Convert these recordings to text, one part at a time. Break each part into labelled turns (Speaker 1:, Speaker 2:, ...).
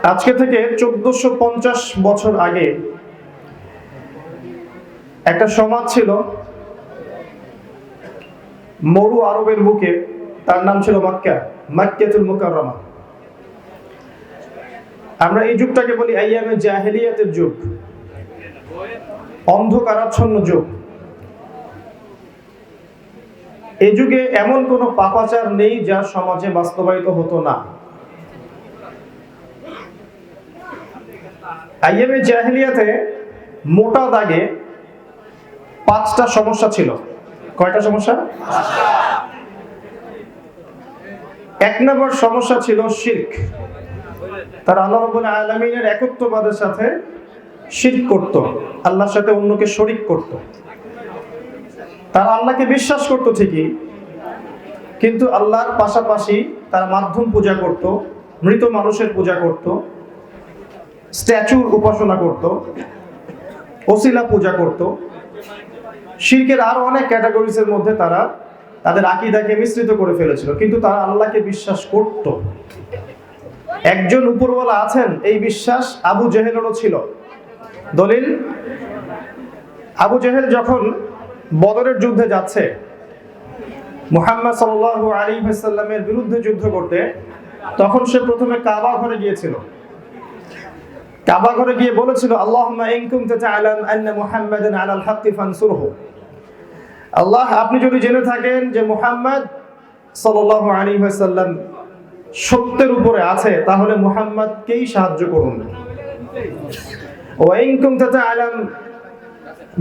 Speaker 1: আজকে থেকে 1450 বছর আগে একটা সমাজ ছিল মরু আরবের বুকে। তার নাম ছিল মাক্কাতুল মুকাররমা। আমরা এই যুগটাকে বলি আইয়ামে জাহেলিয়াতের যুগ, অন্ধকারাচ্ছন্ন যুগ। এই যুগে এমন কোনো পাপাচার নেই যা সমাজে বাস্তবায়িত হতো না। আইয়ামে জাহেলিয়াতে মোটা দাগে 5টা সমস্যা ছিল। কয়টা সমস্যা? 1 নম্বর সমস্যা ছিল শিরক। তারা আল্লাহ রাব্বুল আলামিনের একত্ববাদের সাথে শিরক করত, আল্লাহর সাথে অন্যকে শরীক করত। তারা আল্লাহকে বিশ্বাস করত ঠিকই, কিন্তু আল্লাহর পাশাপাশি তারা মাধ্যম পূজা করত, মৃত মানুষের পূজা করত, স্ট্যাচুর উপাসনা করত, ওসিলা পূজা করত। শিরকের আরো অনেক ক্যাটাগরিজের মধ্যে তারা তাদের আকীদাকে মিশ্রিত করে ফেলেছিল, কিন্তু তারা আল্লাহকে বিশ্বাস করত। একজন উপরওয়ালা আছেন, এই বিশ্বাস আবু জেহেলেরও ছিল। দলিল, আবু জেহেল যখন বদরের যুদ্ধে যাচ্ছে মুহাম্মদ সাল্লাল্লাহু আলাইহি ওয়াসাল্লামের বিরুদ্ধে যুদ্ধ করতে, তখন সে প্রথমে কাবা ঘরে গিয়েছিল। কাবা ঘরে গিয়ে বলেছিল, আল্লাহুম্মা ইন কুনতা তা'লাম আন্না মুহাম্মাদান আলাল হাক্কি ফানসুরহু। আল্লাহ, আপনি যদি জেনে থাকেন যে মুহাম্মদ সাল্লাল্লাহু আলাইহি ওয়াসাল্লাম সত্যের উপরে আছে, তাহলে মুহাম্মদকেই সাহায্য করুন। ওয়া ইন কুনতা তা'লাম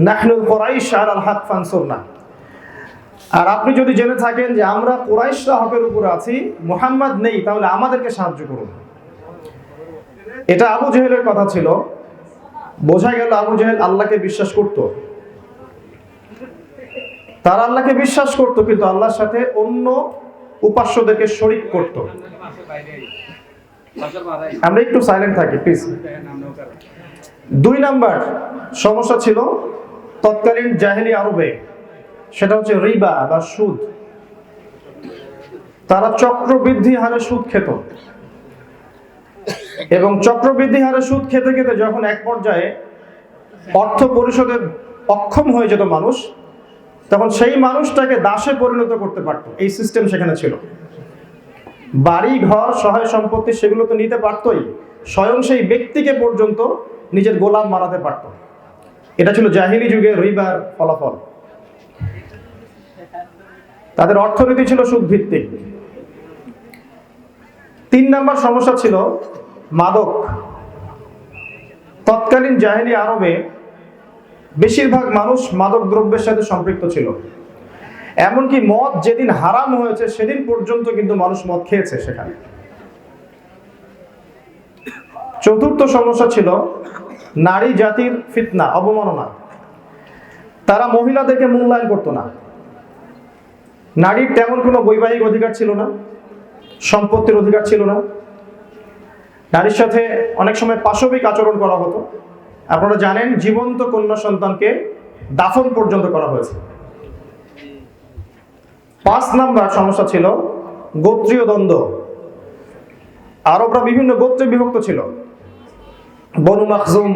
Speaker 1: নাহনু কুরাইশ আলাল হক ফানসুরনা। আর আপনি যদি জেনে থাকেন যে আমরা কুরাইশরা হকের উপরে আছি, মুহাম্মদ নেই, তাহলে আমাদেরকে সাহায্য করুন। এটা আবু জেহেলের কথা ছিল। বোঝা গেল আবু জেহেল আল্লাহকে বিশ্বাস করত। তারা আল্লাহকে বিশ্বাস করত, কিন্তু আল্লাহর সাথে অন্য উপাস্যদেরকে শরীক করত। আমরা একটু সাইলেন্ট থাকি প্লিজ। 2 নাম্বার সমস্যা ছিল তৎকালীন জাহেলি আরবে, সেটা হচ্ছে রিবা বা সুদ। তারা চক্রবৃদ্ধি হারে সুদ খেত, এবং চক্রবৃদ্ধি হারে সুদ খেতে খেতে যখন এক পর্যায়ে অর্থ পরিশোধে অক্ষম হয়ে যেত মানুষ, তখন সেই মানুষটাকে দাসে পরিণত করতে পারত। এই সিস্টেম সেখানে ছিল। বাড়ি ঘর সহায় সম্পত্তি সেগুলো তো নিতে পারতই, স্বয়ং সেই ব্যক্তিকে পর্যন্ত নিজের গোলাম বানাতে পারত। এটা ছিল জাহিলি যুগের রিবার ফলাফল। তাদের অর্থনীতি ছিল সুদ ভিত্তিক। 3 নাম্বার সমস্যা ছিল মাদক। তৎকালীন জাহেলি আরবে বেশিরভাগ মানুষ মাদক দ্রব্যের সাথে সম্পৃক্ত ছিল। এমনকি মদ যেদিন হারাম হয়েছে সেদিন পর্যন্ত কিন্তু মানুষ মদ খেয়েছে সেখানে। 4র্থ সমস্যা ছিল নারী জাতির ফিতনা, অবমাননা। তারা মহিলাদেরকে মূল্যায়ন করতো না। নারীর তেমন কোনো বৈবাহিক অধিকার ছিল না, সম্পত্তির অধিকার ছিল না। নারীর সাথে অনেক সময় পাশবিক আচরণ করা হতো। আপনারা জানেন, জীবন্ত কন্যা সন্তানকে দাফন পর্যন্ত করা হয়েছে। 5 নাম্বার সমস্যা ছিল গোত্রীয় দ্বন্দ্ব। আরবরা বিভিন্ন গোত্রে বিভক্ত ছিল। বনু মাখজুম,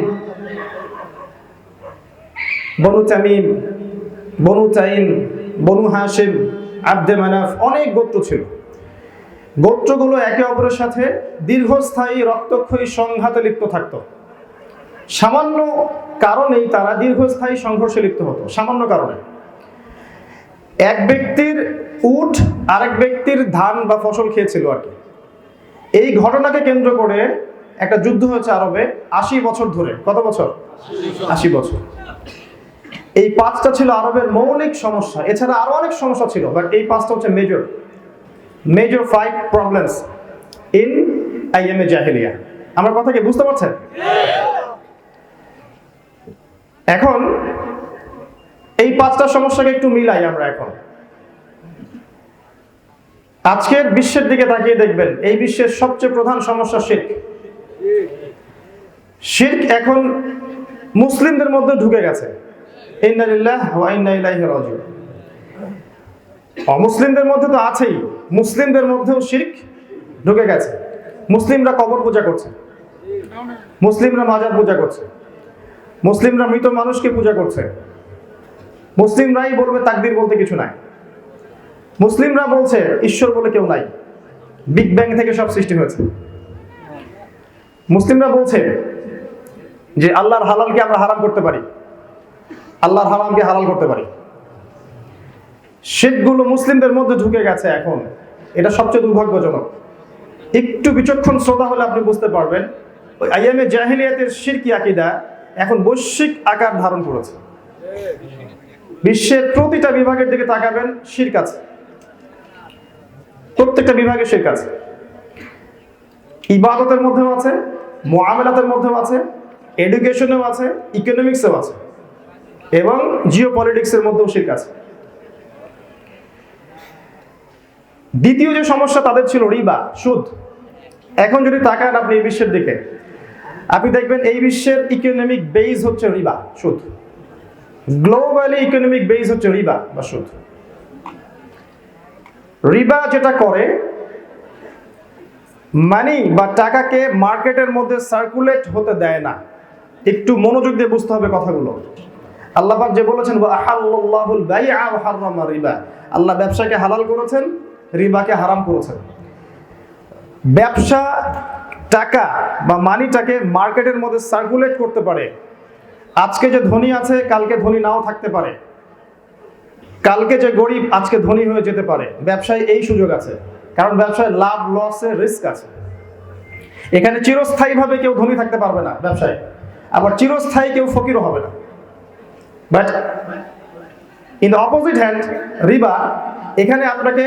Speaker 1: বনু তামিম, বনু তাইম, বনু হাশিম, আব্দে মানাফ, অনেক গোত্র ছিল। গোত্রগুলো একে অপরের সাথে দীর্ঘস্থায়ী রক্তক্ষয়ী সংঘাতে লিপ্ত থাকত। সামান্য কারণেই তারা দীর্ঘস্থায়ী সংঘর্ষে লিপ্ত হতো। সামান্য কারণে এক ব্যক্তির উট আরেক ব্যক্তির ধান বা ফসল খেয়েছিল আর কি। এই ঘটনাকে কেন্দ্র করে একটা যুদ্ধ হয়েছে আরবে 80 বছর ধরে। কত বছর? 80 বছর। এই 5টা ছিল আরবের মৌলিক সমস্যা। এছাড়া আরো অনেক সমস্যা ছিল, বাট এই 5টা হচ্ছে মেজর 5 প্রবলেমস ইন আইয়ামে জাহেলিয়া। আমার কথা কি বুঝতে পারছেন? এখন এই 5টা সমস্যাকে একটু মিলাই আমরা। এখন আজকের বিশ্বের দিকে তাকিয়ে দেখবেন, এই বিশ্বের সবচেয়ে প্রধান সমস্যা শিরক। শিরক এখন মুসলিমদের মধ্যে ঢুকে গেছে। ইন্না লিল্লাহি ওয়া ইন্না ইলাইহি রাজিউন। অমুসলিমদের মধ্যে তো আছেই, মুসলিমদের মধ্যেও শিরক ঢুকে গেছে। মুসলিমরা কবর পূজা করছে। মুসলিমরা মাজার পূজা করছে, মুসলিমরা মৃত মানুষকে পূজা করছে, মুসলিমরাই বলবে তাকদীর বলতে কিছু নাই, মুসলিমরা বলছে ঈশ্বর বলে কেউ নাই, বিগ ব্যাং থেকে সব সৃষ্টি হয়েছে। মুসলিমরা বলছে যে আল্লাহর হালালকে আমরা হারাম করতে পারি, আল্লাহর হারামকে হালাল করতে পারি। শিরকগুলো মুসলিমদের মধ্যে ঢুকে গেছে এখন। এটা সবচেয়ে দুর্ভাগ্যজনক। একটু বিচক্ষণ শ্রোতা হলে আপনি বুঝতে পারবেন ওই আইয়ামে জাহিলিয়াতের শিরকি আকীদা এখন বৈশ্বিক আকার ধারণ করেছে। বিশ্বের প্রতিটা বিভাগের দিকে তাকাবেন, শিরক আছে, প্রত্যেকটা বিভাগে শিরক আছে। ইবাদতের মধ্যেও আছে, মুআমালাতের মধ্যেও আছে, এডুকেশনেও আছে, ইকোনমিক্সেও আছে, এবং জিওপলিটিক্সের মধ্যেও শিরক আছে। দ্বিতীয় যে সমস্যা তাদের ছিল রিবা, সুদ। এখন যদি তাকান আপনি এই বিশ্বের দিকে, আপনি দেখবেন এই বিশ্বের ইকোনমিক বেস হচ্ছে রিবা, সুদ। গ্লোবালি ইকোনমিক বেস হচ্ছে রিবা বা সুদ। রিবা যেটা করে, মানি বা টাকাকে মার্কেটের মধ্যে সার্কুলেট হতে দেয় না। একটু মনোযোগ দিয়ে বুঝতে হবে কথাগুলো। আল্লাহ পাক যে বলেছেন ওয়া আহাল্লাল্লাহুল বাইআ ওয়া হাররামা রিবা, আল্লাহ ব্যবসাকে হালাল করেছেন, রিবাকে হারাম করেছেন। ব্যবসা টাকা বা মানিটাকে মার্কেটের মধ্যে সার্কুলেট করতে পারে। আজকে যে ধনী আছে কালকে ধনী নাও থাকতে পারে, কালকে যে গরিব আজকে ধনী হয়ে যেতে পারে। ব্যবসায় এই সুযোগ আছে, কারণ ব্যবসায় লাভ লসের রিস্ক আছে। এখানে চিরস্থায়ীভাবে কেউ ধনী থাকতে পারবে না ব্যবসায়, আবার চিরস্থায়ী কেউ ফকিরও হবে না। But in the opposite hand রিবা, এখানে আপনাকে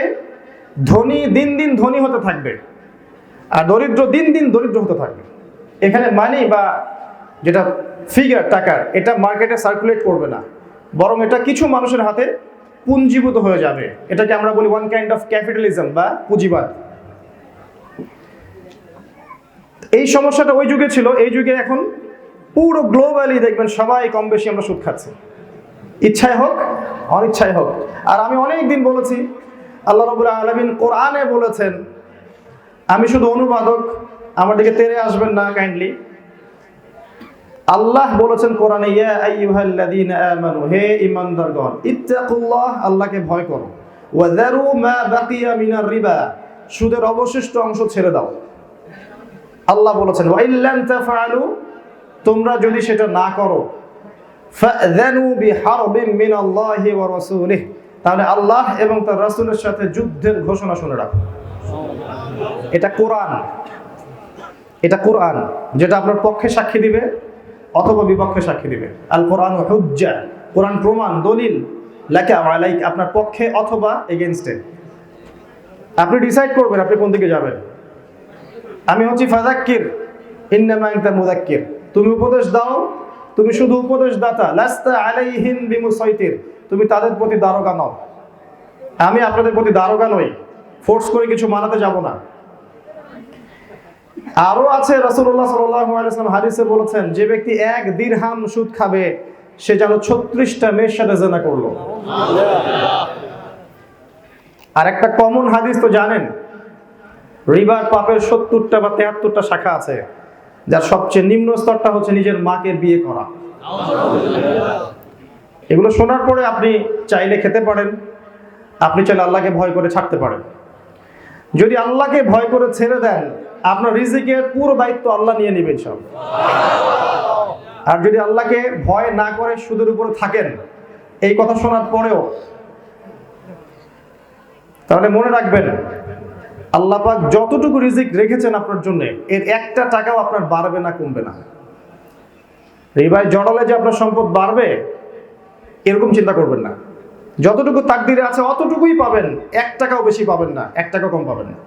Speaker 1: ধনী দিন দিন ধনী হতে থাকবে, আর দরিদ্র দিন দিন দরিদ্র হতে থাকবে। এখানে মানি বা যেটা ফিগার টাকার, এটা মার্কেটে সার্কুলেট করবে না, বরং এটা কিছু মানুষের হাতে পুঞ্জীভূত হয়ে যাবে। এটাকে আমরা বলি ওয়ান কাইন্ড অফ ক্যাপিটালিজম বা পুঁজিবাদ। এই সমস্যাটা ওই যুগে ছিল, এই যুগে এখন পুরো গ্লোবালি দেখবেন সবাই কম বেশি আমরা সুদ খাচ্ছি, ইচ্ছায় হোক অনিচ্ছায় হোক। আর আমি অনেক দিন বলেছি, আল্লাহ রাব্বুল আলামিন কোরআনে বলেছেন, আমি শুধু অনুবাদক, আমার দিকে তেড়ে আসবেন না কাইন্ডলি। আল্লাহ বলেছেন কোরআনে, ইয়া আইয়ুহাল্লাযীনা আমানু, হে ঈমানদারগণ, ইত্তাকুল্লাহ, আল্লাহকে ভয় করো, ওয়া যারু মা বাকিয়া মিনার রিবা, সুদের অবশিষ্ট অংশ ছেড়ে দাও। আল্লাহ বলেছেন ওয়া ইল্লাম তাফআলু, তোমরা যদি সেটা না করো, ফাযানু বিহারবিন মিনাল্লাহি ওয়া রাসূলিহি, তাহলে আল্লাহ এবং তার রাসূলের সাথে যুদ্ধের ঘোষণা শুনে রাখো। এটা কোরআন, এটা কোরআন যেটা আপনার পক্ষে সাক্ষী দিবে অথবা বিপক্ষে সাক্ষী দিবে। আল কোরআন হুজ্জা, কোরআন প্রমাণ, দলিল, লাকা ওয়া আলাইক, আপনার পক্ষে অথবা এগেইনস্টে। আপনি ডিসাইড করবেন আপনি কোন দিকে যাবেন। আমি হচ্ছি ফাযাক্কির ইন্নামা আনতা মুযাক্কির, তুমি উপদেশ দাও, তুমি শুধু উপদেশ দাতা, লাস্তা আলাইহিম বিমুসাইতির, তুমি তাদের প্রতি দারোগা নও। আমি আপনাদের প্রতি দারোগা নই, ফোর্স করে কিছু মানাতে যাব না। আরো আছে, রাসূলুল্লাহ সাল্লাল্লাহু আলাইহি ওয়াসাল্লাম হাদিসে বলেছেন, যে ব্যক্তি 1 দিরহাম সুদ খাবে সে যেন 36টা মেয়ের সাথে জিনা করলো। আর একটা কমন হাদিস তো জানেন, রিবার পাপের 70টা বা 73টা শাখা আছে, যার সবচেয়ে নিম্ন স্তরটা হচ্ছে নিজের মাকে বিয়ে করা। এগুলো শোনার পরে আপনি চাইলে খেতে পারেন, আপনি চাইলে আল্লাহকে ভয় করে ছাড়তে পারেন। যদি আল্লাহকে ভয় করে ছেড়ে দেন, আপনার রিজিকের পুরো দায়িত্ব আল্লাহ নিয়ে নেবেন সব। আর যদি আল্লাহকে ভয় না করে সুদের উপরে থাকেন, এই কথা শোনার পরেও, তাহলে মনে রাখবেন আল্লাহ পাক যতটুকু রিজিক রেখেছেন আপনার জন্য, এর একটা টাকাও আপনার বাড়বে না, কমবে না। রিবায় জড়ালে যে আপনার সম্পদ বাড়বে এরকম চিন্তা করবেন না। যতটুকু তাকদিরে আছে অতটুকুই পাবেন, 1 টাকাও বেশি পাবেন না, 1 টাকা কম পাবেন না।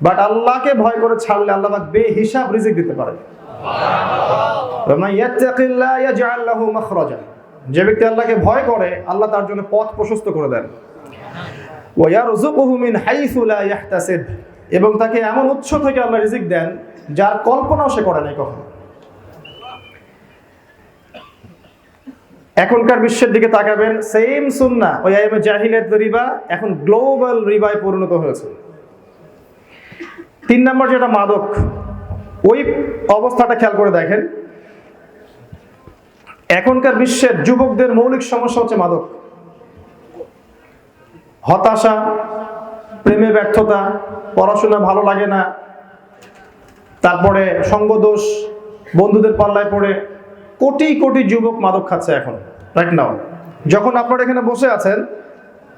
Speaker 1: বাট আল্লাহকে ভয় করে ছাড়লে আল্লাহ পাক বেহিসাব রিজিক দিতে পারেন। যে ব্যক্তি আল্লাহকে ভয় করে, আল্লাহ তার জন্য পথ প্রশস্ত করে দেন। এবং তাকে এমন উৎস থেকে আল্লাহ রিজিক দেন যার কল্পনাও সে করে নাই কখনো। এখনকার বিশ্বের দিকে তাকাবেন, সেম সুন্নাহ ওই আইয়ামে জাহিলিয়াতের রিবা এখন গ্লোবাল রিবায় পরিণত হয়েছে। 3 নম্বর যেটা মাদক, ওই অবস্থাটা খেয়াল করে দেখেন, এখনকার বিশ্বের যুবকদের মৌলিক সমস্যা হচ্ছে মাদক, হতাশা, প্রেমে ব্যর্থতা, পড়াশোনা ভালো লাগে না, তারপরে সঙ্গদোষ, বন্ধুদের পাল্লায় পড়ে কোটি কোটি যুবক মাদক খাচ্ছে এখন রাইট নাও। যখন আপনারা এখানে বসে আছেন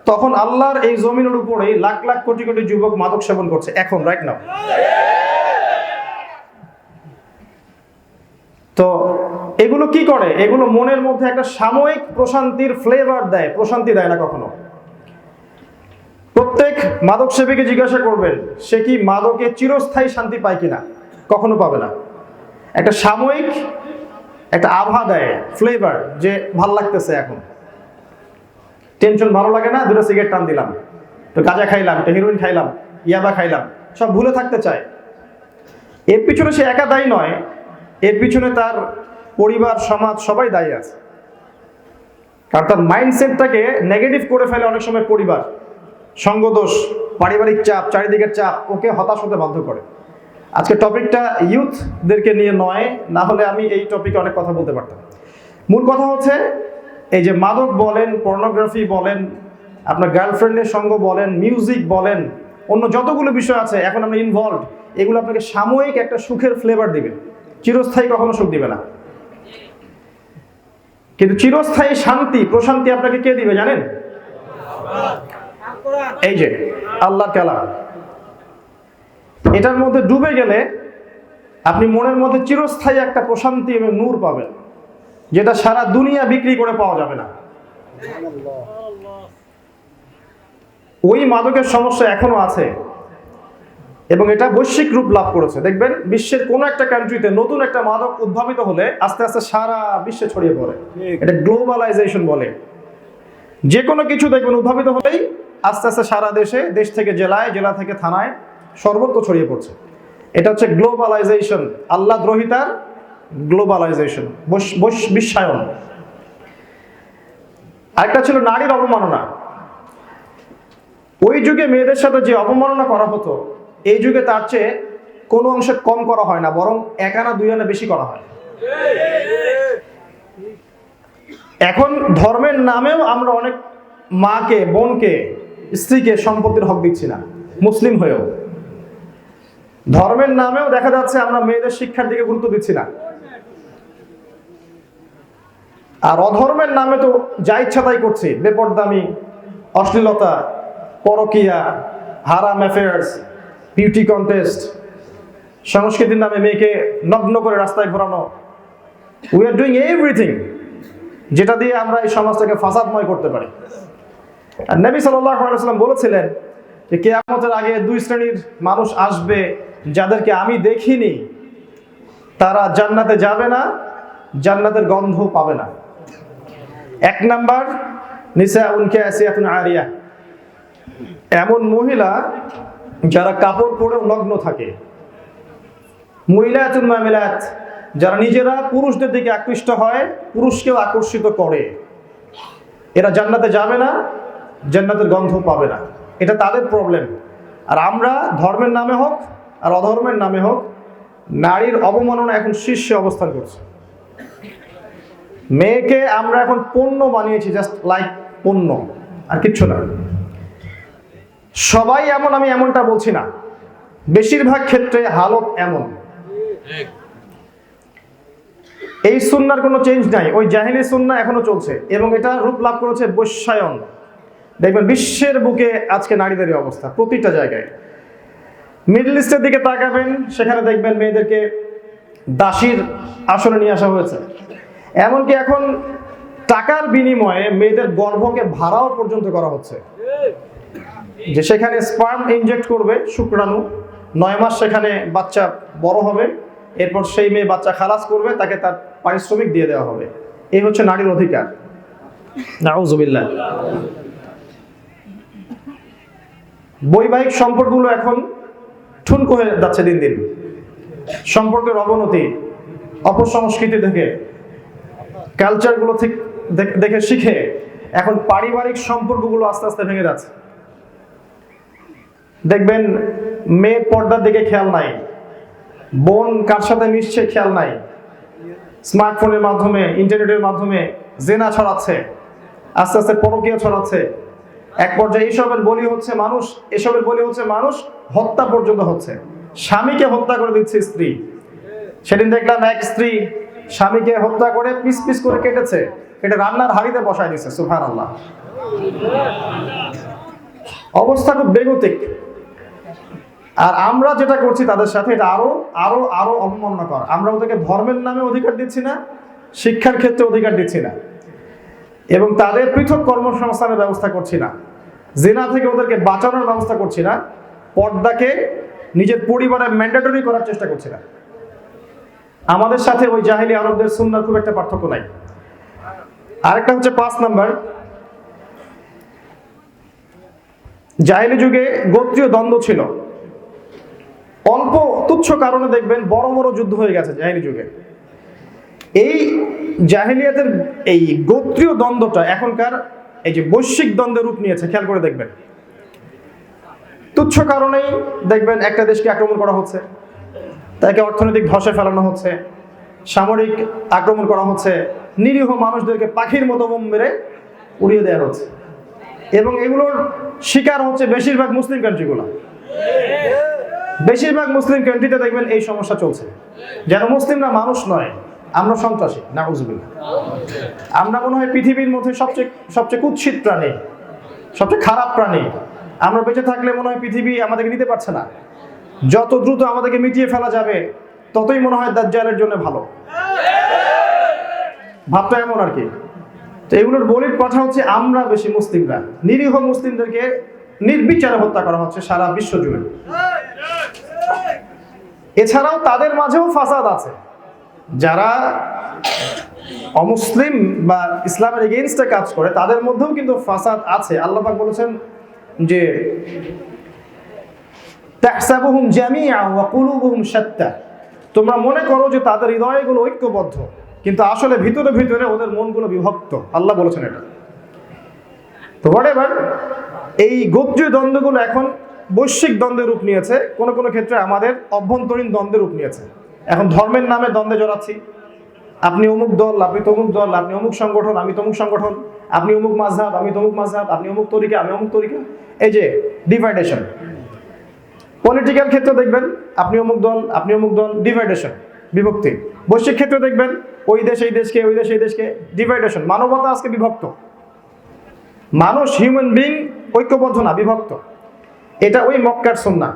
Speaker 1: তখন আল্লাহর এই জমিনের উপরেই লাখ লাখ কোটি কোটি যুবক মাদক সেবন করছে এখন রাইট নাও। তো এগুলো কি করে? এগুলো মনের মধ্যে একটা সাময়িক প্রশান্তির ফ্লেভার দেয়, প্রশান্তি দেয় না কখনো। প্রত্যেক মাদক সেবীকে জিজ্ঞাসা করবেন সে কি মাদকে চিরস্থায়ী শান্তি পায় কিনা, কখনো পাবে না। একটা সাময়িক একটা আভা দেয়, ফ্লেভার, যে ভাল লাগতেছে এখন, টেনশন ভালো লাগে না, দুটো সিগারেট টান দিলাম, তো গাঁজা খাইলাম, তো হেরোইন খাইলাম, ইয়াবা খাইলাম, সব ভুলে থাকতে চায়। এর পিছনে সে একা দায়ী নয়, এর পিছনে তার পরিবার, সমাজ সবাই দায়ী আছে। কারণ তার মাইন্ডসেটটাকে নেগেটিভ করে ফেলে অনেক সময় পরিবার, সঙ্গদোষ, পারিবারিক চাপ, চারিদিকের চাপ ওকে হতাশ হতে বাধ্য করে। আজকে টপিকটা ইউথদেরকে নিয়ে নয়, না হলে আমি এই টপিকে অনেক কথা বলতে পারতাম। মূল কথা হচ্ছে এই যে মাদক বলেন, পর্নোগ্রাফি বলেন, আপনার গার্লফ্রেন্ডের সঙ্গ বলেন, মিউজিক বলেন, অন্য যতগুলো বিষয় আছে এখন আমরা ইনভলভ, এগুলো আপনাকে সাময়িক একটা সুখের ফ্লেভার দিবে, চিরস্থায়ী কখনো সুখ দিবে না। কিন্তু চিরস্থায়ী শান্তি, প্রশান্তি আপনাকে কে দিবে জানেন? এই যে আল্লাহর কালাম, এটার মধ্যে ডুবে গেলে আপনি মনের মধ্যে চিরস্থায়ী একটা প্রশান্তি এবং নূর পাবেন, যেটা সারা দুনিয়া বিক্রি করে পাওয়া যাবে না। ওই মাদকের সমস্যা এখনো আছে এবং এটা বৈশ্বিক রূপ লাভ করেছে। দেখবেন বিশ্বের কোন একটা কান্ট্রিতে নতুন একটা মাদক উদ্ভাবিত হলে আস্তে আস্তে সারা বিশ্বে ছড়িয়ে পড়ে। এটা গ্লোবালাইজেশন বলে। যে কোনো কিছু দেখবেন উদ্ভাবিত হলেই আস্তে আস্তে সারা দেশে, দেশ থেকে জেলায়, জেলা থেকে থানায়, সর্বত্র ছড়িয়ে পড়ছে। এটা হচ্ছে গ্লোবালাইজেশন, আল্লাহ দ্রোহিতার গ্লোবালাইজেশন, বিশ্বায়ন। আরেকটা ছিল নারীর অবমাননা। ওই যুগে মেয়েদের সাথে যে অবমাননা করা হতো, এই যুগে তার চেয়ে কোনো অংশে কম করা হয় না, বরং এক আনা দুই আনা বেশি করা হয়। এখন ধর্মের নামেও আমরা অনেক মাকে, বোনকে, স্ত্রীকে সম্পত্তির হক দিচ্ছি না, মুসলিম হয়েও। ধর্মের নামেও দেখা যাচ্ছে আমরা মেয়েদের শিক্ষার দিকে গুরুত্ব দিচ্ছি না। আর অধর্মের নামে তো যা ইচ্ছা তাই করছি, বেপরদামি, অশ্লীলতা, পরকিয়া, হারাম অ্যাফেয়ার্স, বিউটি কন্টেস্ট, সংস্কৃতির নামে মেয়েকে নগ্ন করে রাস্তায় ঘোরানো। উই আর ডুইং এভরিথিং যেটা দিয়ে আমরা এই সমাজটাকে ফাসাদময় করতে পারি। আর নবী সাল্লাল্লাহু আলাইহি ওয়াসাল্লাম বলেছিলেন যে কিয়ামতের আগে দুই শ্রেণীর মানুষ আসবে যাদেরকে আমি দেখিনি, তারা জান্নাতে যাবে না, জান্নাতের গন্ধ পাবে না। এক নাম্বার, নিসাউন কাসিয়াতুন আরিয়া, এমন মহিলা যারা কাপড় পরেও নগ্ন থাকে। মুইলাতুন মামিলাত, যারা নিজেরা পুরুষদের দিকে আকৃষ্ট হয়, পুরুষকেও আকর্ষিত করে। এরা জান্নাতে যাবে না, জান্নাতের গন্ধ পাবে না। এটা তাদের প্রবলেম। আর আমরা ধর্মের নামে হোক আর অধর্মের নামে হোক, নারীর অবমাননা এখন শীর্ষে অবস্থান করছে। মেয়েকে আমরা এখন পণ্য বানিয়েছি, জাস্ট লাইক পণ্য, আর কিচ্ছু না। সবাই এমন, আমি এমনটা বলছি না, বেশিরভাগ ক্ষেত্রে হালত এমন। এই সুন্নার কোনো চেঞ্জ নাই, ওই জাহিলি সুন্না এখনো চলছে এবং এটা রূপ লাভ করেছে বৈশ্বায়ন। দেখবেন বিশ্বের বুকে আজকে নারীদের অবস্থা প্রতিটা জায়গায়। মিডল ইস্টের দিকে তাকাবেন, সেখানে দেখবেন মেয়েদেরকে দাসীর আসনে নিয়ে আসা হয়েছে। এমনকি এখন টাকার বিনিময়ে মেয়েদের গর্ভকে ভাড়াও পর্যন্ত করা হচ্ছে, যে সেখানে স্পার্ম ইনজেক্ট করবে, শুক্রাণু, 9 মাস সেখানে বাচ্চা বড় হবে, এরপর সেই মেয়ে বাচ্চা খালাস করবে, তাকে তার পারিশ্রমিক দিয়ে দেওয়া হবে। এই হচ্ছে নারীর অধিকার। নাউজুবিল্লাহ। বৈবাহিক সম্পর্কগুলো এখন ঠুনকো হয়ে যাচ্ছে দিন দিন। সম্পর্কের অবনতি, অপসংস্কৃতি দেখে, কালচারগুলো দেখে শিখে এখন পারিবারিক সম্পর্কগুলো আস্তে আস্তে ভেঙে যাচ্ছে। দেখবেন মেয়ের পর্দার দিকে খেয়াল নাই, বোন কার সাথে মিশছে খেয়াল নাই, স্মার্টফোনের মাধ্যমে, ইন্টারনেটের মাধ্যমে জেনা ছড়াচ্ছে, আস্তে আস্তে পরকীয়া ছড়াচ্ছে। এক পর্যায়ে এসবের বলি হচ্ছে মানুষ হত্যা পর্যন্ত হচ্ছে। স্বামীকে হত্যা করে দিচ্ছে স্ত্রী। সেদিন দেখলাম এক স্ত্রী স্বামীকে হত্যা করে পিস পিস করে কেটেছে, এটা রান্নার হাঁড়িতে বসায় দিচ্ছে। সুবহানাল্লাহ। অবস্থা খুব বেগতিক। আর আমরা যেটা করছি তাদের সাথে, এটা আরো আরো আরো অবমাননাকর। আমরা ওদেরকে ধর্মের নামে অধিকার দিচ্ছি না, শিক্ষার ক্ষেত্রে অধিকার দিচ্ছি না, এবং তাদের পৃথক কর্মসংস্থানের ব্যবস্থা করছি না, জিনা থেকে ওদেরকে বাঁচানোর ব্যবস্থা করছি না, পর্দাকে নিজের পরিবারে ম্যান্ডেটরি করার চেষ্টা করছি না। আমাদের সাথে ওই জাহিলি আরবদের সুন্নাহর খুব একটা পার্থক্য নাই। আরেকটা হচ্ছে 5 নাম্বার, জাহিলি যুগে গোত্রীয় দ্বন্দ্ব ছিল। অল্প তুচ্ছ কারণে দেখবেন বড় বড় যুদ্ধ হয়ে গেছে জাহিলি যুগে। এই জাহিলিয়াতের এই গোত্রীয় দ্বন্দ্বটা এখনকার এই যে বৈশ্বিক দ্বন্দ্বের রূপ নিয়েছে, খেয়াল করে দেখবেন। তুচ্ছ কারণেই দেখবেন একটা দেশকে আক্রমণ করা হচ্ছে, তাকে অর্থনৈতিক ধসে ফেলানো হচ্ছে, সামরিক আক্রমণ করা হচ্ছে, নিরীহ মানুষদেরকে পাখির মতো বোম মেরে উড়িয়ে দেওয়া হচ্ছে, এবং এগুলোর শিকার হচ্ছে বেশিরভাগ মুসলিম কান্ট্রিগুলো। বেশিরভাগ মুসলিম কান্ট্রিতে দেখবেন এই সমস্যা চলছে, যেন মুসলিমরা মানুষ নয়, আমরা সন্ত্রাসী। নাউজুবিল্লাহ। আমরা মনে হয় পৃথিবীর মধ্যে সবচেয়ে কুৎসিত প্রাণী, সবচেয়ে খারাপ প্রাণী। আমরা বেঁচে থাকলে মনে হয় পৃথিবী আমাদেরকে নিতে পারছে না। যত দ্রুত আমাদেরকে মিটিয়ে ফেলা যাবে ততই মনে হয় দাজ্জালের জন্য ভালো। ভাবটা এমন আর কি। তো এগুলোর বলির কথা হচ্ছে আমরা বেশি মুসলিমরা, নিরীহ মুসলিমদেরকে নির্বিচারে হত্যা করা হচ্ছে সারা বিশ্ব জুড়ে। এছাড়াও তাদের মাঝেও ফাসাদ আছে, যারা অমুসলিম বা ইসলামের এগেইনস্টে কাজ করে তাদের মধ্যেও কিন্তু ফাসাদ আছে। আল্লাহ পাক বলেছেন যে তাহসাবুহুম জামিআ ওয়া কুলুবুহুম শাত্তা, তোমরা মনে করো যে তাদের হৃদয়গুলো ঐক্যবদ্ধ, কিন্তু আসলে ভিতরে ভিতরে ওদের মনগুলো বিভক্ত। আল্লাহ বলেছেন এটা। তো হোয়াটএভার, এই গোত্রীয় দ্বন্দ্বগুলো এখন বৈশ্বিক দ্বন্দ্বের রূপ নিয়েছে, কোনো কোনো ক্ষেত্রে আমাদের অভ্যন্তরীণ দ্বন্দ্বের রূপ নিয়েছে। এখন ধর্মের নামে দ্বন্দ্বে জড়াচ্ছি, আপনি অমুক দল, আপনি তমুক দল, আপনি অমুক সংগঠন, আমি তমুক সংগঠন, আপনি অমুক মাযহাব, আমি তমুক মাযহাব, আপনি অমুক তরিকা, আমি অমুক তরিকা। এই যে ডিভাইডেশন। পলিটিক্যাল ক্ষেত্রে দেখবেন আপনি অমুক দল, আপনি অমুক দল, ডিভাইডেশন, বিভক্তি। বৈশ্বিক ক্ষেত্রে দেখবেন ওই দেশ এই দেশকে, ওই দেশ এই দেশকে, ডিভাইডেশন। মানবতা আজকে বিভক্ত, মানুষ হিউম্যান বিং ঐক্যবদ্ধ না, বিভক্ত। এটা ওই মক্কার সুন্নাহ।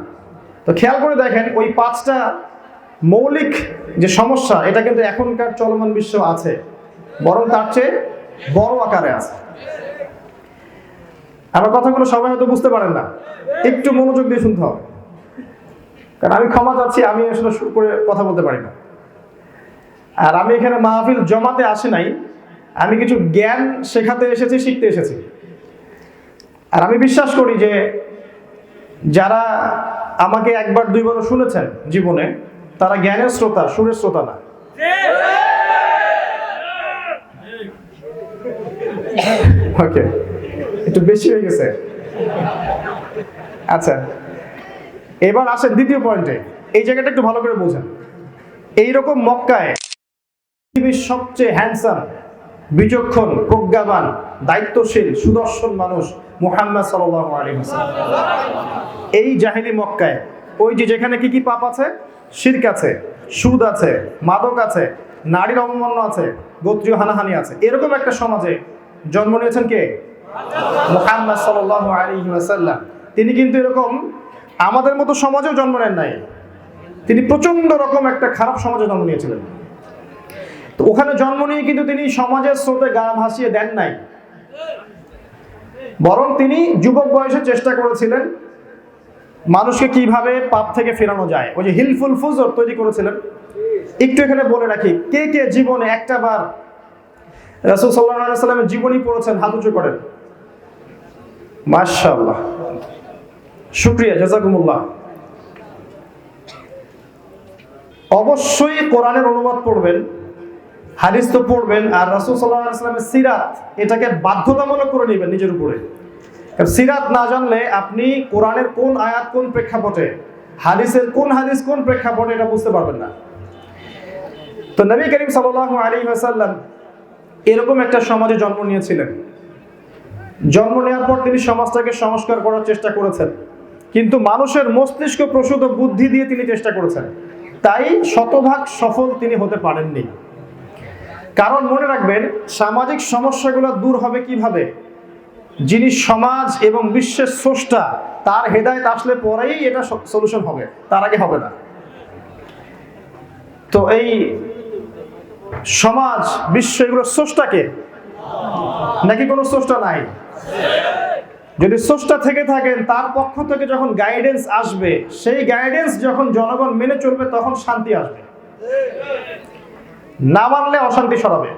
Speaker 1: তো খেয়াল করে দেখেন ওই 5টা মৌলিক যে সমস্যা, এটা কিন্তু এখনকার চলমান বিশ্ব আছে, বরং তার চেয়ে বড় আকারে আছে। আমার কথাগুলো সবাই হয়তো বুঝতে পারেন না, একটু মনোযোগ দিয়ে শুনতে হবে, কারণ আমি ক্ষমা চাচ্ছি, আমি আসলে শুরু করে কথা বলতে পারি না। আর আমি এখানে মাহফিল জমাতে আসি নাই, আমি কিছু জ্ঞান শেখাতে এসেছি, শিখতে এসেছি। আর আমি বিশ্বাস করি যে যারা আমাকে একবার দুইবারও শুনেছেন জীবনে, তারা জ্ঞানের শ্রোতা, সুরের শ্রোতা না। ওকে, একটু বেশি হয়ে গেছে। আচ্ছা, এবার আসেন দ্বিতীয় পয়েন্টে। এই জায়গাটা একটু ভালো করে বোঝেন। এইরকম মক্কায় পৃথিবীর সবচেয়ে হ্যান্ডসাম, বিচক্ষণ, প্রজ্ঞাবান, দায়িত্বশীল, সুদর্শন মানুষ মুহাম্মদ সাল্লাল্লাহু আলাইহি ওয়াসাল্লাম। এই জাহিলি মক্কায় ওই যে যেখানে কি কি পাপ আছে, শিরক আছে, সুদ আছে, মাদক আছে, নারীর অবমাননা আছে, গোত্রীয় হানাহানি আছে, এরকম একটা সমাজে জন্ম নিয়েছেন কে? মুহাম্মদ সাল্লাল্লাহু আলাইহি ওয়াসাল্লাম। তিনি কিন্তু এরকম আমাদের মতো সমাজেও জন্ম নেন নাই, তিনি প্রচন্ড রকম একটা খারাপ সমাজে জন্ম নিয়েছিলেন। তো ওখানে জন্ম নিয়ে কিন্তু তিনি সমাজের স্রোতে গা ভাসিয়ে দেন নাই, বরং তিনি যুবক বয়সে চেষ্টা করেছিলেন মানুষকে কিভাবে পাপ থেকে ফেরানো যায়। ওই যে হিলফুল ফুজর তৈরি করেছিলেন। একটু এখানে বলে রাখি, কে কে জীবনে একটা বার রাসূল সাল্লাল্লাহু আলাইহি ওয়াসাল্লামের জীবনী পড়েছেন? হাত উঁচু করেন। মাশাআল্লাহ, শুকরিয়া, জাযাকুমুল্লাহ। অবশ্যই কোরআনের অনুবাদ পড়বেন, হাদিস তো পড়বেন, আর রাসূল সাল্লাল্লাহু আলাইহি ওয়াসাল্লামের সিরাত, এটাকে বাধ্যতামূলক করে নেবেন নিজের উপরে। কারণ সিরাত না জানলে আপনি কোরআনের কোন আয়াত কোন প্রেক্ষাপটে, হাদিসের কোন হাদিস কোন প্রেক্ষাপটে এটা বুঝতে পারবেন না। তো নবী করিম সাল্লাল্লাহু আলাইহি ওয়াসাল্লাম এরকম একটা সমাজে জন্ম নিয়েছিলেন। জন্ম নেওয়ার পর তিনি সমাজটাকে সংস্কার করার চেষ্টা করেছেন, কিন্তু মানুষের মস্তিষ্ক প্রসূত বুদ্ধি দিয়ে তিনি চেষ্টা করেছেন, তাই শতভাগ সফল তিনি হতে পারেননি। কারণ মনে রাখবেন, সামাজিক সমস্যাগুলো দূর হবে কিভাবে? যিনি সমাজ এবং বিশ্বের স্রষ্টা, তার হেদায়েত আসলে পরেই এটা সলিউশন হবে, তার আগে হবে না। তো এই সমাজ বিশ্ব এগুলোর স্রষ্টাকে, নাকি কোনো স্রষ্টা নাই? যদি স্রষ্টা থেকে থাকেন, তার পক্ষ থেকে যখন গাইডেন্স আসবে, সেই গাইডেন্স যখন জনগণ মেনে চলবে, তখন শান্তি আসবে। না মানলে অশান্তি ছড়াবে।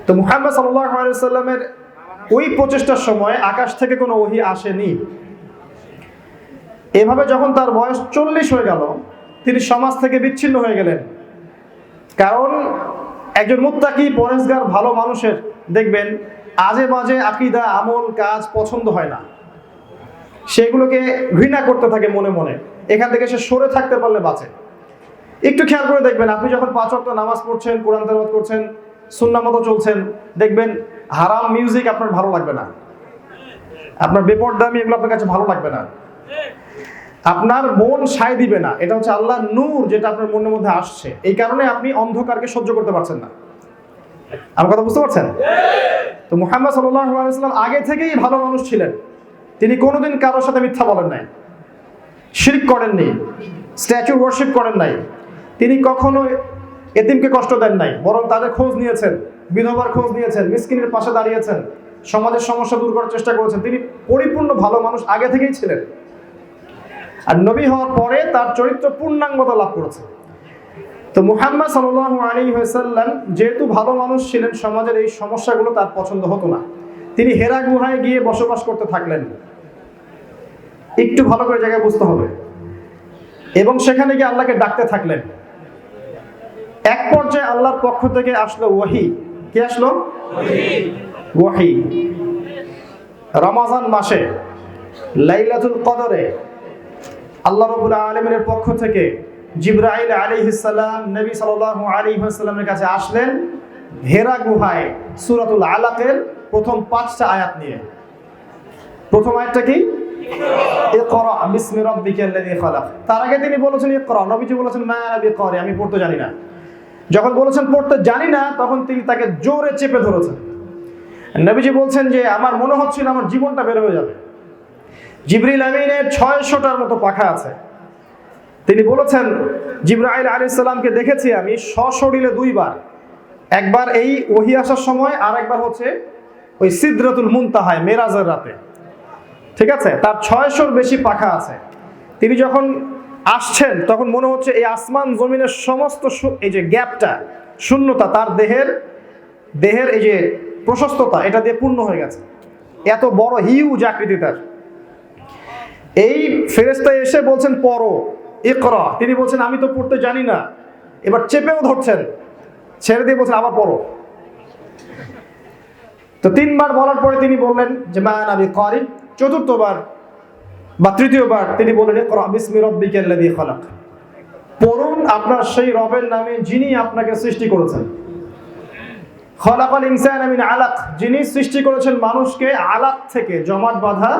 Speaker 1: তো মুহাম্মদ সাল্লাল্লাহু আলাইহি ওয়াসাল্লামের ওই প্রচেষ্টার সময় আকাশ থেকে কোনো ওহী আসেনি। এভাবে যখন তার বয়স 40 হয়ে গেল, তিনি সমাজ থেকে বিচ্ছিন্ন হয়ে গেলেন। কারণ একজন মুত্তাকি পরেজগার ভালো মানুষের দেখবেন আজে বাজে আকীদা, আমল, কাজ পছন্দ হয় না, সেগুলোকে ঘৃণা করতে থাকে মনে মনে। এখান থেকে সে সরে থাকতে পারলে বাঁচে। একটু খেয়াল করে দেখবেন, আপনি যখন 5 ওয়াক্ত নামাজ পড়ছেন, কোরআন তেলাওয়াত করছেন, সুন্নাহ মতো চলছেন, দেখবেন হারাম মিউজিক আপনার ভালো লাগবে না, আপনার বেপরদামি এগুলো আপনার কাছে ভালো লাগবে না, আপনার মন সায় দিবে না। এটা হচ্ছে আল্লাহর নূর যেটা আপনার মনের মধ্যে আসছে, এই কারণে আপনি অন্ধকারকে সহ্য করতে পারছেন না। আমার কথা বুঝতে পারছেন? তো মুহাম্মদ সাল্লাল্লাহু আলাইহি ওয়াসাল্লাম আগে থেকেই ভালো মানুষ ছিলেন। তিনি কোনোদিন কারোর সাথে মিথ্যা বলেন নাই, শিরক করেননি, স্ট্যাচু ওয়ার্শিপ করেন নাই, তিনি কখনো এতিমকে কষ্ট দেন নাই, বরং তাদের খোঁজ নিয়েছেন, বিধবার খোঁজ নিয়েছেন, মিসকিনের পাশে দাঁড়িয়েছেন, সমাজের সমস্যা দূর করার চেষ্টা করেছেন। তিনি পরিপূর্ণ ভালো মানুষ আগে থেকেই ছিলেন। আর নবী হওয়ার পরে তার চরিত্র পূর্ণাঙ্গতা লাভ করেছে। তো মুহাম্মদ সাল্লাল্লাহু আলাইহি ওয়াসাল্লাম যেহেতু ভালো মানুষ ছিলেন, সমাজের এই সমস্যাগুলো তার পছন্দ হতো না। তিনি হেরা গুহায় গিয়ে বসবাস করতে থাকলেন। একটু ভালো করে জায়গায় বুঝতে হবে। এবং সেখানে গিয়ে আল্লাহকে ডাকতে থাকলেন। এক পর্যায়ে আল্লাহর পক্ষ থেকে আসলো ওহী। কি আসলো? ওহী। রমজান মাসে লাইলাতুল কদরে আল্লাহ রাব্বুল আলামিনের পক্ষ থেকে জিবরাইল আলাইহিস সালাম নবী সাল্লাল্লাহু আলাইহি ওয়াসাল্লামের কাছে আসলেন হেরা গুহায় সূরাতুল আলাকের প্রথম 5টা আয়াত নিয়ে। প্রথম আয়াতটা কি? ইকরা বিসমি রাব্বিকাল্লাযী খালাক। তার আগে তিনি বলেছেন ইকরা, নবীজি বলেছেন মা আনা বিকারি, আমি পড়তে জানি না। যখন বলেছেন পড়তে জানি না, তখন তিনি তাকে জোরে চেপে ধরেছেন। নবীজি বলছেন যে আমার মনে হচ্ছিল আমার জীবনটা বের হয়ে যাবে। জিবরিল আমিনের 600টার মতো পাখা আছে। তিনি বলেছেন জিবরাইল আলাইহিস সালামকে দেখেছি আমি সশরীরে 2 বার, একবার এই ওহী আসার সময়, আর একবার হচ্ছে ওই সিদরাতুল মুনতাহায় মেরাজের রাতে। ঠিক আছে, তার 600-র বেশি পাখা আছে। তিনি যখন আসছেন তখন মনে হচ্ছে এই আসমান জমিনের সমস্ত এই যে গ্যাপটা, শূন্যতা, তার দেহের এই যে প্রশস্ততা, এটা দিয়ে পূর্ণ হয়ে গেছে। এত বড় হিউজ আকৃতি তার। এই ফেরেশতা এসে বলছেন পড়ো, ইকরা। তিনি বলছেন আমি তো পড়তে জানি না। এবার চেপেও ধরছেন, ছেড়ে দিয়ে বলছেন আবার পড়ো। তো 3 বার বলার পরে তিনি বললেন যে মা আনা বিকারি। চতুর্থবার বা তৃতীয়বার তিনি বললেন ইকরা বিসমি রাব্বিকাল্লাযী খালাক, পড়ুন আপনার সেই রবের নামে যিনি আপনাকে সৃষ্টি করেছেন। খালাকাল ইনসানা মিন আলাক, যিনি সৃষ্টি করেছেন মানুষকে আলাক থেকে, জমাট বাঁধা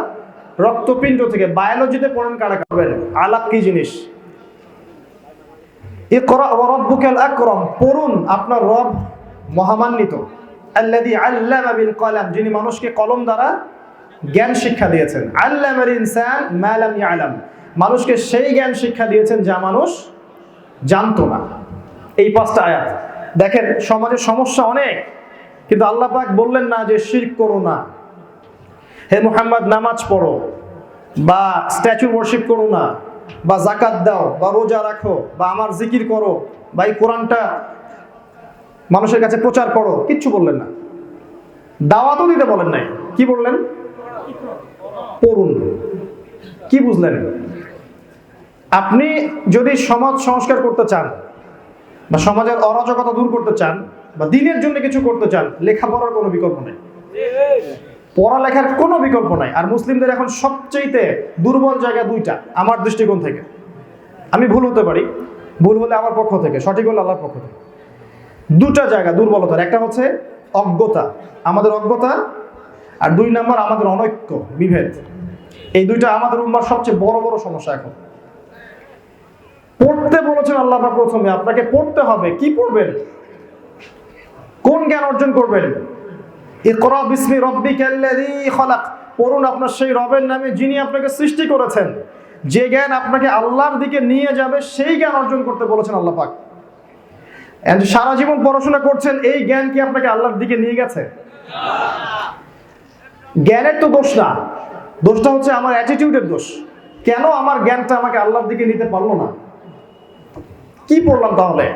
Speaker 1: রক্তপিণ্ড থেকে। বায়োলজিতে পড়েন কারা করবেন আলাক কি জিনিস। ইকরা ওয়া রাব্বুকাল আকরাম, পড়ুন আপনার রব মহামান্বিত। আল্লাযী আল্লামা বিল কলম, যিনি মানুষকে কলম দ্বারা জ্ঞান শিক্ষা দিয়েছেন। আল্লামাল ইনসান মা লাম ইয়ালাম, মানুষকে সেই জ্ঞান শিক্ষা দিয়েছেন যা মানুষ জানতো না। এই 5টা আয়াত দেখেন, সমাজের সমস্যা অনেক, কিন্তু আল্লাহ পাক বললেন না যে শিরক করো না, হে মুহাম্মদ নামাজ পড়ো, বা স্ট্যাচু ওয়ার্শিপ করো না, বা যাকাত দাও, বা রোজা রাখো, বা আমার জিকির করো, বা এই কোরআনটা মানুষের কাছে প্রচার করো। কিচ্ছু বললেন না। দাওয়াতও দিতে বলেন নাই। কি বললেন? পড়ুন। কি বুঝলেন? আপনি যদি সমাজ সংস্কার করতে চান, বা সমাজের অরাজকতা দূর করতে চান, বা দিনের জন্য কিছু করতে চান, লেখাপড়ার কোনো বিকল্প নেই। পড়ালেখার কোনো বিকল্প নাই। আর মুসলিমদের এখন সবচেয়ে দুর্বল জায়গা 2টা আমার দৃষ্টিকোণ থেকে। আমি ভুল হতে পারি, ভুল হলে আমার পক্ষ থেকে, সঠিক হলে আল্লাহর পক্ষ থেকে। দুটা জায়গা দুর্বলতার, একটা হচ্ছে অজ্ঞতা, আমাদের অজ্ঞতা, আর 2 নম্বর আমাদের অনৈক্য, বিভেদ। এই দুইটা আমাদের উম্মার সবচেয়ে বড় বড় সমস্যা। এখন পড়তে বলেছেন আল্লাহ পাক প্রথমে, আপনাকে পড়তে হবে। কি পড়বেন? কোন জ্ঞান অর্জন করবেন? ইকরা বিসমি রাব্বিকাল্লাযী খালাক, পড়ুন আপনার সেই রবের নামে যিনি আপনাকে সৃষ্টি করেছেন। যে জ্ঞান আপনাকে আল্লাহর দিকে নিয়ে যাবে সেই জ্ঞান অর্জন করতে বলেছেন আল্লাহ পাক। সারা জীবন পড়াশোনা করছেন, এই জ্ঞান কি আপনাকে আল্লাহর দিকে নিয়ে গেছে? জ্ঞানের তো দোষ না, দোষটা হচ্ছে আমার অ্যাটিটিউডের দোষ। কেন আমার জ্ঞানটা আমাকে আল্লাহর দিকে নিতে পারলো না? কি পড়লাম তাহলে?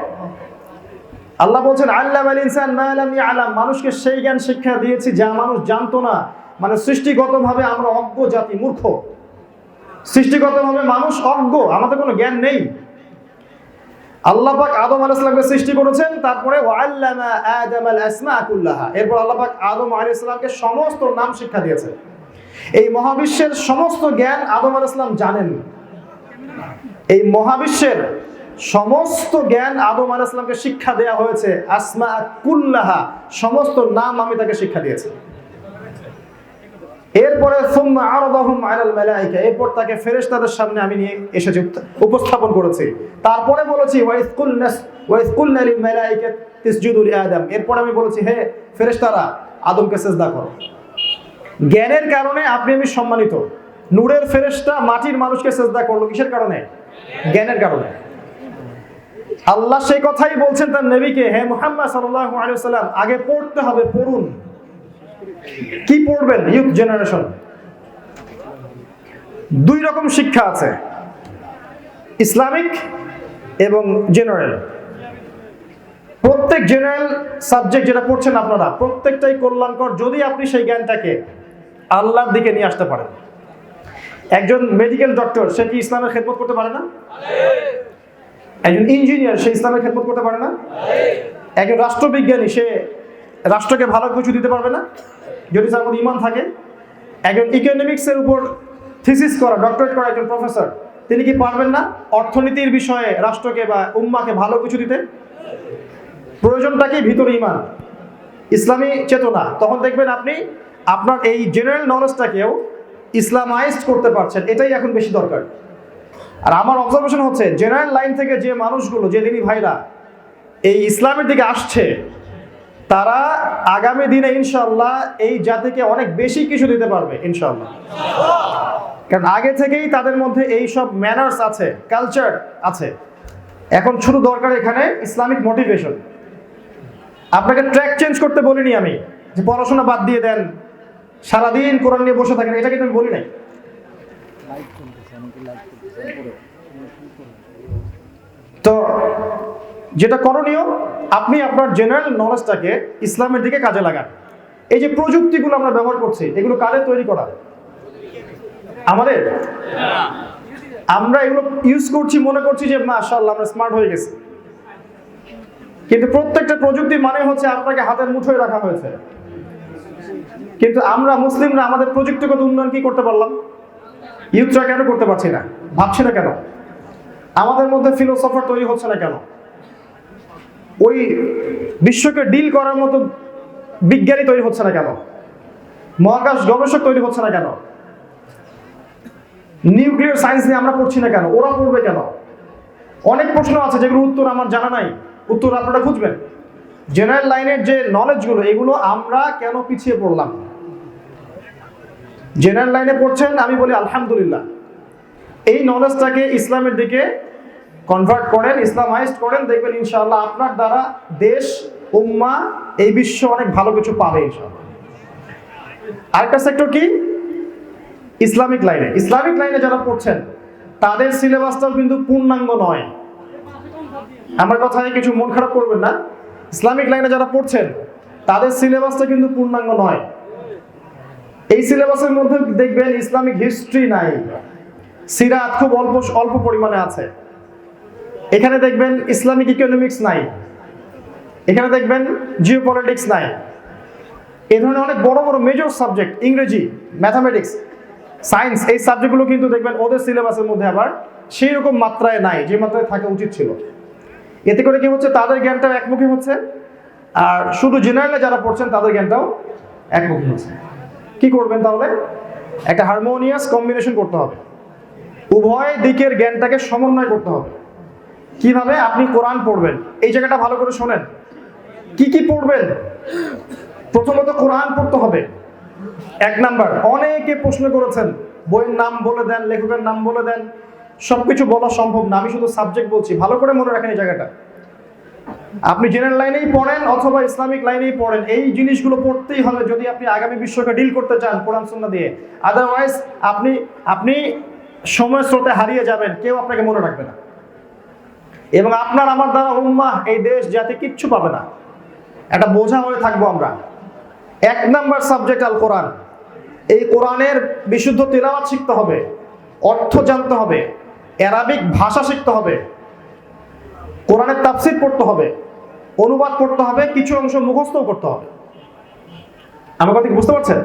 Speaker 1: আল্লাহ বলছেন আল্লামাল ইনসান মা লাম ইয়ালাম, মানুষকে সেই জ্ঞান শিক্ষা দিয়েছি যা মানুষ জানতো না। মানে সৃষ্টিগতভাবে আমরা অজ্ঞ জাতি, মূর্খ। সৃষ্টিগতভাবে মানুষ অজ্ঞ, আমাদের কোনো জ্ঞান নেই। আল্লাহ পাক আদম আলাইহিস সালামকে সৃষ্টি করেছেন, তারপরে ওয়াল্লামা আদামাল আসমা কুল্লাহা, এরপর আল্লাহ পাক আদম আলাইহিস সালামকে সমস্ত নাম শিক্ষা দিয়েছেন। এই মহাবিশ্বের সমস্ত জ্ঞান আদম আলাইহিস সালাম জানেন। এই মহাবিশ্বের সমস্ত জ্ঞান আদম আলাইহিস সালামকে শিক্ষা দেয়া হয়েছে। আসমা কুল্লাহা, সমস্ত নাম আমি তাকে শিক্ষা দিয়েছি। এরপরে সুম্মা আরাদাহুম আলাল মালায়েকা, এরপর তাকে ফেরেশতাদের সামনে আমি নিয়ে এসেছি, উপস্থাপন করেছি। তারপরে বলেছি ওয়া ইয কুলনা লিল মালায়েকাতি ইসজুদু লিআদম, এরপর আমি বলেছি হে ফেরেশতারা আদমকে সিজদা করো। জ্ঞানের কারণে আপনি আমি সম্মানিত। নূরের ফেরেশতা মাটির মানুষকে সিজদা করলো কিসের কারণে? জ্ঞানের কারণে। আল্লাহ সেই কথাই বলছেন তার নবীকে, হে মুহাম্মদ সাল্লাল্লাহু আলাইহি ওয়াসাল্লাম, আগে পড়তে হবে, পড়ুন। কি পড়বেন? Youth generation. 2 রকম শিক্ষা আছে, ইসলামিক এবং জেনারেল। প্রত্যেক জেনারেল সাবজেক্ট যেটা পড়ছেন আপনারা, প্রত্যেকটাই কল্যাণকর যদি আপনি সেই জ্ঞানটাকে আল্লাহর দিকে নিয়ে আসতে পারেন। একজন মেডিকেল ডক্টর, সে কি ইসলামের খেদমত করতে পারে না? একজন ইঞ্জিনিয়ার, সে ইসলামের খেদমত করতে পারে না? একজন রাষ্ট্রবিজ্ঞানী, সে রাষ্ট্রকে ভালো কিছু দিতে পারবে না যদি তার মধ্যে ঈমান থাকে? একজন ইকোনমিক্সের উপর থিসিস করা, ডক্টরেট করা একজন প্রফেসর, তিনি কি পারবেন না অর্থনীতির বিষয়ে রাষ্ট্রকে বা উম্মাকে ভালো কিছু দিতে? প্রয়োজনটা কি? ভিতরে ঈমান, ইসলামী চেতনা। তখন দেখবেন আপনি আপনার এই জেনারেল নলেজটাকেও ইসলামাইজড করতে পারছেন। এটাই এখন বেশি দরকার। আর আমার অবজারভেশন হচ্ছে জেনারেল লাইন থেকে যে মানুষগুলো, যে দিনী ভাইরা এই ইসলামের দিকে আসছে, তারা আগামী দিনে ইনশাআল্লাহ এই জাতিকে অনেক বেশি কিছু দিতে পারবে ইনশাআল্লাহ। কারণ আগে থেকেই তাদের মধ্যে এই সব ম্যানার্স আছে, কালচার আছে। এখন শুধু দরকার এখানে ইসলামিক মোটিভেশন। আপনাকে ট্র্যাক চেঞ্জ করতে বলিনি আমি, যে পড়াশোনা বাদ দিয়ে দেন, সারাদিন কোরআন নিয়ে বসে থাকেন, এটা কিন্তু আমি বলি নাই। তো যেটা করণীয়, আপনি আপনার জেনারেল নলেজটাকে ইসলামের দিকে কাজে লাগান। এই যে প্রযুক্তিগুলো আমরা ব্যবহার করছি, এগুলো কাদের তৈরি করা? আমাদের। আমরা এগুলো ইউজ করছি, মনে করছি যে মাশাআল্লাহ আমরা স্মার্ট হয়ে গেছি। কিন্তু প্রত্যেকটা প্রযুক্তি মানে হচ্ছে আপনাকে হাতের মুঠোয় রাখা হয়েছে। কিন্তু আমরা মুসলিমরা আমাদের প্রযুক্তিগত উন্নয়ন কি করতে পারলাম? ইউথরা কেন করতে পারছি না? ভাবছি না কেন? আমাদের মধ্যে ফিলোসফার তৈরি হচ্ছে না কেন? ওই বিশ্বকে ডিল করার মতো বিজ্ঞানী তৈরি হচ্ছে না কেন? মহাকাশ গবেষক তৈরি হচ্ছে না কেন? নিউক্লিয়ার সায়েন্স নিয়ে আমরা পড়ছি না কেন? ওরা পড়বে কেন? অনেক প্রশ্ন আছে যেগুলো উত্তর আমার জানা নাই, উত্তর আপনারা খুঁজবেন। জেনারেল লাইনের যে নলেজগুলো, এগুলো আমরা কেন পিছিয়ে পড়লাম? জেনারেল লাইনে পড়ছেন, আমি বলি আলহামদুলিল্লাহ। এই নলেজটাকে ইসলামের দিকে কনভার্ট করেন, ইসলামাইজড করেন, দেখবেন ইনশাআল্লাহ আপনার দ্বারা দেশ, উম্মাহ, এই বিশ্ব অনেক ভালো কিছু পাবে ইনশাআল্লাহ। আরেকটা সেক্টর কি? ইসলামিক লাইনে। ইসলামিক লাইনে যারা পড়ছেন তাদের সিলেবাসটাও কিন্তু পূর্ণাঙ্গ নয়। আমার কথায় কিছু মন খারাপ করবেন না। ইসলামিক লাইনে যারা পড়ছেন তাদের সিলেবাসটা কিন্তু পূর্ণাঙ্গ নয়। এই সিলেবাসের মধ্যে দেখবেন ইসলামিক হিস্ট্রি নাই, সিরাত খুব অল্প পরিমাণে আছে। এখানে দেখবেন ইসলামিক ইকোনমিক্স নাই, এখানে দেখবেন জিওপলিটিক্স নাই। এই ধরনের অনেক বড় বড় মেজর সাবজেক্ট, ইংরেজি, ম্যাথামেটিক্স, সায়েন্স, এই সাবজেক্টগুলো কিন্তু দেখবেন ওদের সিলেবাসের মধ্যে আবার সেই রকম মাত্রায় নাই যে মাত্রায় থাকা উচিত ছিল। এতে করে কি হচ্ছে, তাদের জ্ঞানটাও একমুখী হচ্ছে, আর শুধু জেনারেলে যারা পড়ছেন তাদের জ্ঞানটাও একমুখী হচ্ছে। কি করবেন তাহলে? একটা হারমোনিয়াস কম্বিনেশন করতে হবে, উভয় দিকের জ্ঞানটাকে সমন্বয় করতে হবে। কিভাবে? আপনি কোরআন পড়বেন, এই জায়গাটা ভালো করে শোনেন। কি কি পড়বেন? প্রথমত কোরআন পড়তে হবে, 1 নাম্বার। অনেকে প্রশ্ন করেছেন, বইয়ের নাম বলে দেন, লেখকের নাম বলে দেন, সবকিছু বলা সম্ভব না, আমি শুধু সাবজেক্ট বলছি, ভালো করে মনে রাখেন এই জায়গাটা। আপনি জেনারেল লাইনেই পড়েন অথবা ইসলামিক লাইনেই পড়েন, এই জিনিসগুলো পড়তেই হবে যদি আপনি আগামী বিশ্বকে ডিল করতে চান কোরআন সুন্নাহ দিয়ে। আদারওয়াইজ আপনি সময় স্রোতে হারিয়ে যাবেন, কেউ আপনাকে মনে রাখবে না, এবং আপনার আমার দ্বারা উম্মাহ, এই দেশ জাতি কিচ্ছু পাবে না, একটা বোঝা হয়ে থাকবো আমরা। 1 নাম্বার সাবজেক্ট আল কোরআন। এই কোরআনের বিশুদ্ধ তিলাওয়াত শিখতে হবে, অর্থ জানতে হবে, অ্যারাবিক ভাষা শিখতে হবে, কোরআনের তাফসীর পড়তে হবে, অনুবাদ পড়তে হবে, কিছু অংশ মুখস্থও করতে হবে। আমার কথা কি বুঝতে পারছেন?